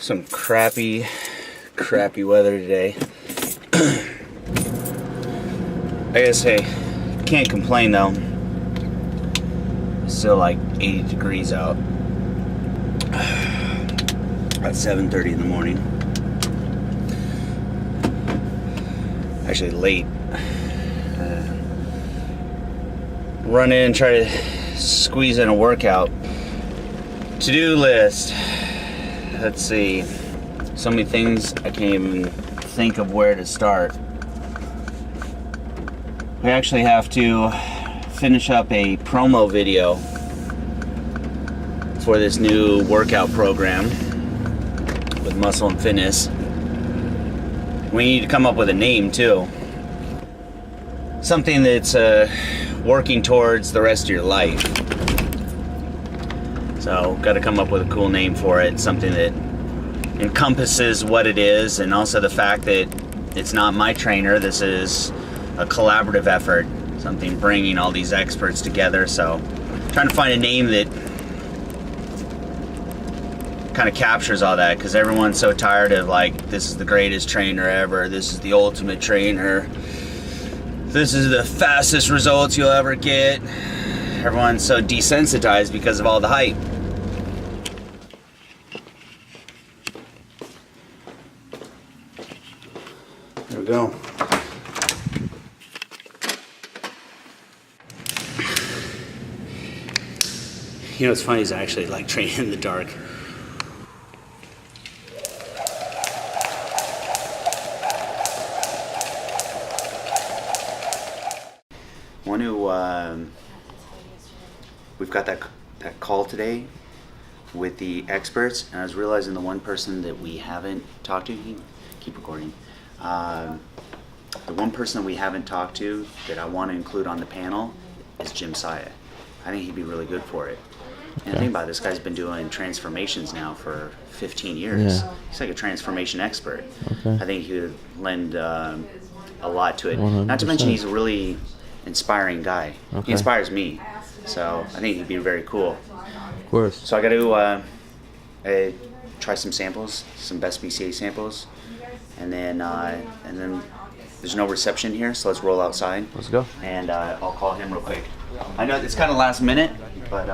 Some crappy weather today. I gotta say, can't complain though. It's still like 80 degrees out. At 7:30 in the morning. Actually late. Run in and try to squeeze in a workout. To-do list. Let's see. So many things I can't even think of where to start. We actually have to finish up a promo video for this new workout program with Muscle and Fitness. We need to come up with a name too. Something that's working towards the rest of your life. So, got to come up with a cool name for it. Something that encompasses what it is, and also the fact that it's not my trainer. This is a collaborative effort. Something bringing all these experts together. So, trying to find a name that kind of captures all that, because everyone's so tired of like, this is the greatest trainer ever. This is the ultimate trainer. This is the fastest results you'll ever get. Everyone's so desensitized because of all the hype. There we go. You know what's funny is I actually like training in the dark. One who we've got that call today with the experts, and I was realizing the one person that we haven't talked to, keep recording, the one person that we haven't talked to that I want to include on the panel is Jim Saya. I think he'd be really good for it. And think about it, this guy's been doing transformations now for 15 years. Yeah. He's like a transformation expert. Okay. I think he would lend a lot to it. 100%. Not to mention he's a really inspiring guy. Okay. He inspires me. So I think he'd be very cool. Of course. So I got to try some samples, some best BCA samples. And then there's no reception here, so let's roll outside. Let's go. And I'll call him real quick. I know it's kind of last minute, but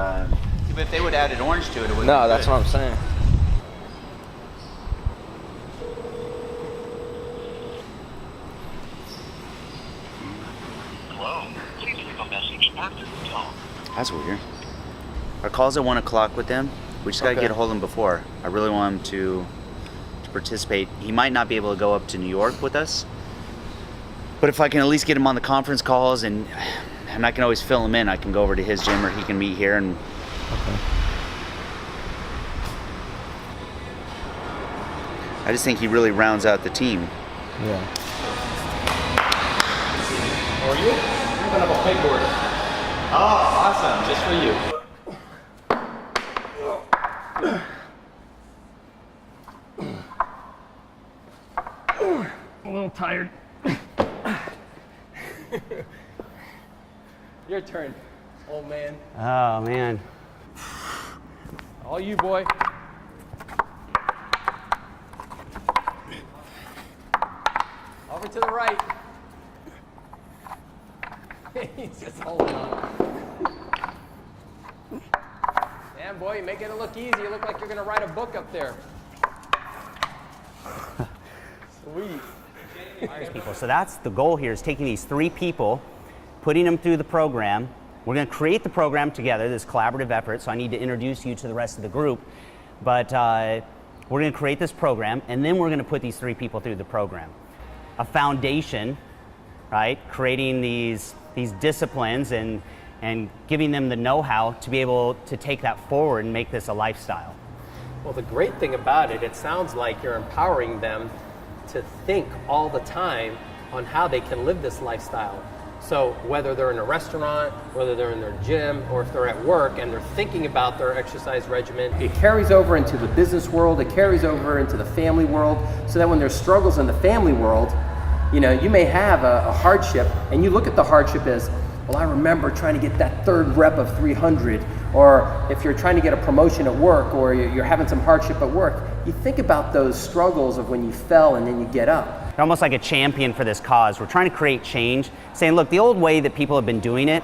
if they would have added orange to it, it would. No, that's what I'm saying. Hello. Please leave a message after the tone. That's weird. Our call's at 1 o'clock with them. We just gotta get a hold of him before. I really want him to participate. He might not be able to go up to New York with us, but if I can at least get him on the conference calls, and I can always fill him in. I can go over to his gym, or he can meet here, and I just think he really rounds out the team. Yeah. How are you? I'm gonna have a pegboard. Oh, awesome! Just for you. A little tired. Your turn, old man. Oh man. All you, boy. Over to the right. He's just holding on. Damn, boy, you're making it look easy. You look like you're gonna write a book up there. Sweet. People. So that's the goal here, is taking these 3 people, putting them through the program. We're going to create the program together, this collaborative effort, so I need to introduce you to the rest of the group. But we're going to create this program, and then we're going to put these 3 people through the program. A foundation, right? Creating these disciplines and giving them the know-how to be able to take that forward and make this a lifestyle. Well, the great thing about it, it sounds like you're empowering them to think all the time on how they can live this lifestyle. So whether they're in a restaurant, whether they're in their gym, or if they're at work and they're thinking about their exercise regimen, it carries over into the business world, it carries over into the family world, so that when there's struggles in the family world, you know, you may have a hardship, and you look at the hardship as, well, I remember trying to get that third rep of 300. Or if you're trying to get a promotion at work, or you're having some hardship at work, you think about those struggles of when you fell and then you get up. They're almost like a champion for this cause. We're trying to create change, saying, look, the old way that people have been doing it,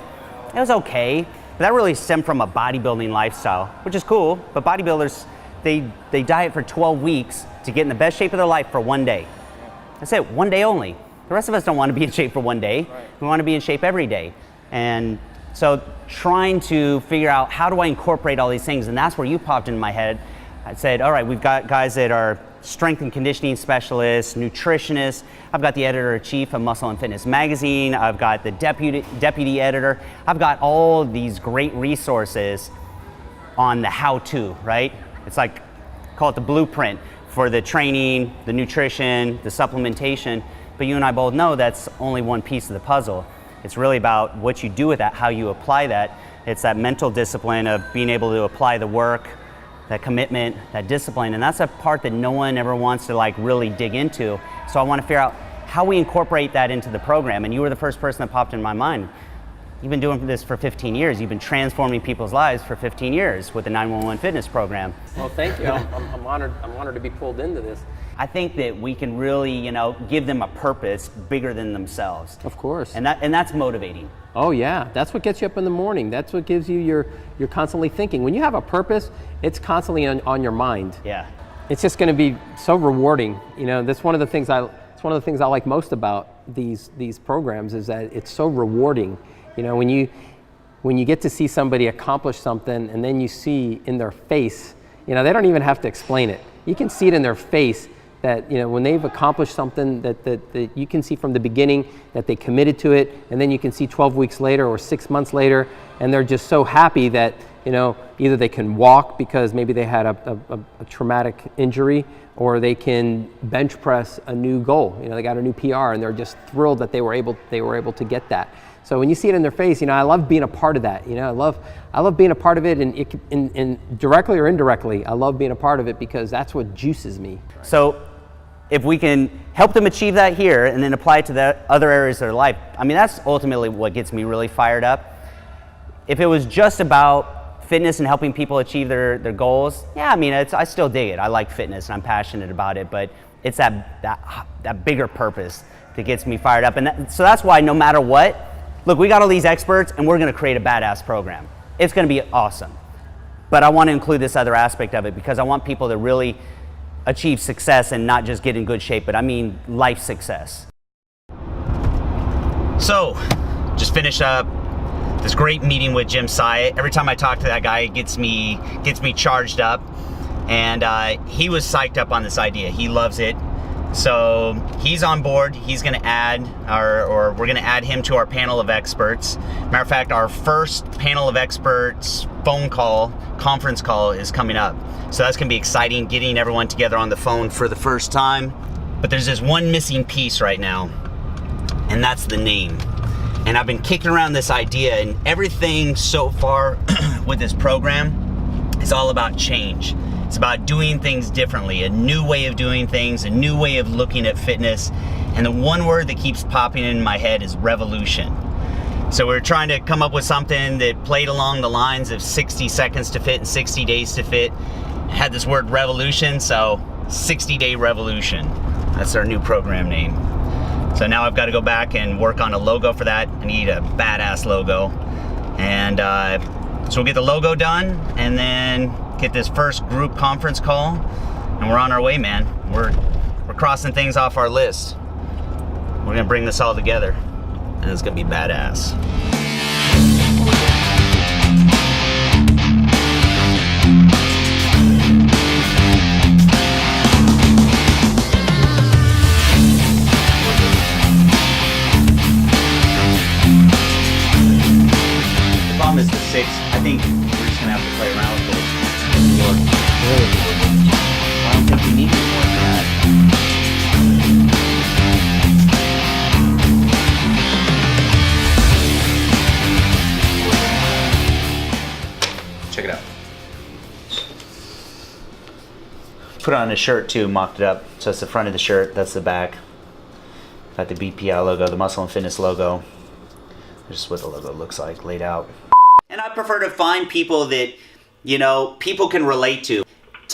it was okay, but that really stemmed from a bodybuilding lifestyle, which is cool, but bodybuilders, they diet for 12 weeks to get in the best shape of their life for one day. That's it, one day only. The rest of us don't want to be in shape for one day. Right. We want to be in shape every day. And so trying to figure out how do I incorporate all these things, and that's where you popped into my head. I said, all right, we've got guys that are strength and conditioning specialists, nutritionists. I've got the editor-in-chief of Muscle and Fitness Magazine. I've got the deputy editor. I've got all these great resources on the how-to, right? It's like, call it the blueprint for the training, the nutrition, the supplementation. But you and I both know that's only one piece of the puzzle. It's really about what you do with that, how you apply that. It's that mental discipline of being able to apply the work, that commitment, that discipline, and that's a part that no one ever wants to like really dig into. So I want to figure out how we incorporate that into the program, and you were the first person that popped in my mind. You've been doing this for 15 years. You've been transforming people's lives for 15 years with the 911 Fitness program. Well, thank you. I'm honored to be pulled into this. I think that we can really, give them a purpose bigger than themselves. Of course. And that's motivating. Oh yeah, that's what gets you up in the morning. That's what gives you you're constantly thinking. When you have a purpose, it's constantly on your mind. Yeah. It's just going to be so rewarding. That's one of the things it's one of the things I like most about these programs is that it's so rewarding. When you get to see somebody accomplish something and then you see in their face, they don't even have to explain it. You can see it in their face that when they've accomplished something that you can see from the beginning that they committed to it, and then you can see 12 weeks later or 6 months later, and they're just so happy that either they can walk because maybe they had a traumatic injury, or they can bench press a new goal. They got a new PR and they're just thrilled that they were able to get that. So when you see it in their face, I love being a part of that. I love being a part of it, and directly or indirectly, I love being a part of it because that's what juices me. So if we can help them achieve that here and then apply it to the other areas of their life, that's ultimately what gets me really fired up. If it was just about fitness and helping people achieve their goals, yeah, I still dig it. I like fitness and I'm passionate about it, but it's that bigger purpose that gets me fired up. And so that's why no matter what, look, we got all these experts and we're going to create a badass program. It's going to be awesome. But I want to include this other aspect of it because I want people to really achieve success and not just get in good shape, but life success. So, just finished up this great meeting with Jim Syatt. Every time I talk to that guy, it gets me charged up. And he was psyched up on this idea. He loves it. So he's on board. He's going to add, or we're going to add him to our panel of experts. Matter of fact, our first panel of experts conference call is coming up. So that's going to be exciting, getting everyone together on the phone for the first time. But there's this one missing piece right now, and that's the name. And I've been kicking around this idea, and everything so far with this program is all about change. It's about doing things differently, a new way of doing things, a new way of looking at fitness. And the one word that keeps popping in my head is revolution. So we're trying to come up with something that played along the lines of 60 seconds to fit and 60 days to fit. It had this word revolution, so 60-day revolution. That's our new program name. So now I've got to go back and work on a logo for that. I need a badass logo. And so we'll get the logo done and then get this first group conference call, and we're on our way, man. We're crossing things off our list. We're gonna bring this all together, and it's gonna be badass. The problem is the 6. I think we're just gonna have to play around with it. I don't think we need any more than that. Check it out. Put on a shirt too, mocked it up. So that's the front of the shirt, that's the back. Got the BPI logo, the Muscle and Fitness logo. This is what the logo looks like laid out. And I prefer to find people that, you know, people can relate to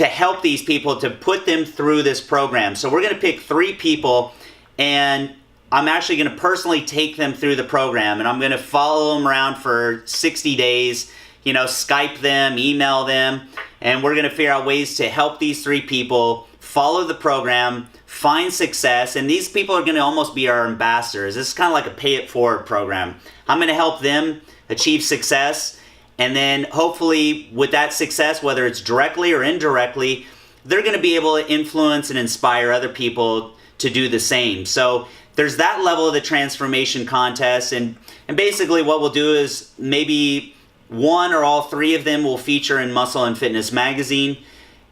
help these people, to put them through this program. So we're going to pick 3 people, and I'm actually going to personally take them through the program, and I'm going to follow them around for 60 days, you know, Skype them, email them, and we're going to figure out ways to help these 3 people follow the program, find success, and these people are going to almost be our ambassadors. This is kind of like a pay it forward program. I'm going to help them achieve success, and then hopefully with that success, whether it's directly or indirectly, they're going to be able to influence and inspire other people to do the same. So there's that level of the transformation contest, and basically what we'll do is maybe 1 or all 3 of them will feature in Muscle and Fitness magazine,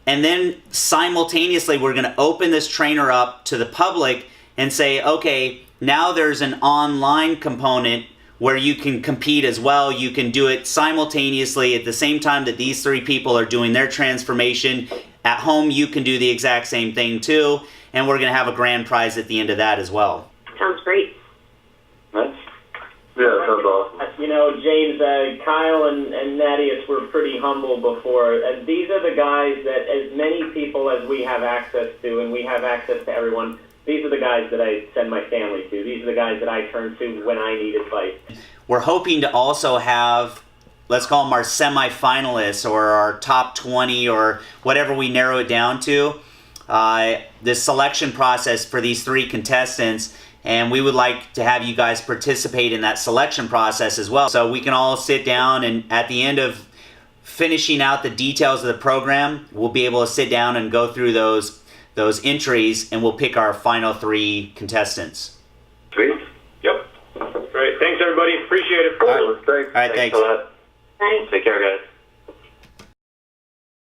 and then simultaneously we're going to open this trainer up to the public and say, okay, now there's an online component where you can compete as well. You can do it simultaneously at the same time that these 3 people are doing their transformation. At home, you can do the exact same thing too, and we're going to have a grand prize at the end of that as well. Sounds great. Nice. Yeah, sounds awesome. You know, James, Kyle and Nadius were pretty humble before. And these are the guys that, as many people as we have access to, and we have access to everyone, these are the guys that I send my family to. These are the guys that I turn to when I need advice. We're hoping to also have, let's call them our semifinalists or our top 20 or whatever we narrow it down to, the selection process for these 3 contestants. And we would like to have you guys participate in that selection process as well. So we can all sit down, and at the end of finishing out the details of the program, we'll be able to sit down and go through those entries, and we'll pick our final 3 contestants. Sweet. Yep. Great. Thanks, everybody. Appreciate it. All right, thanks. All right, thanks. A lot. Thanks. Take care, guys.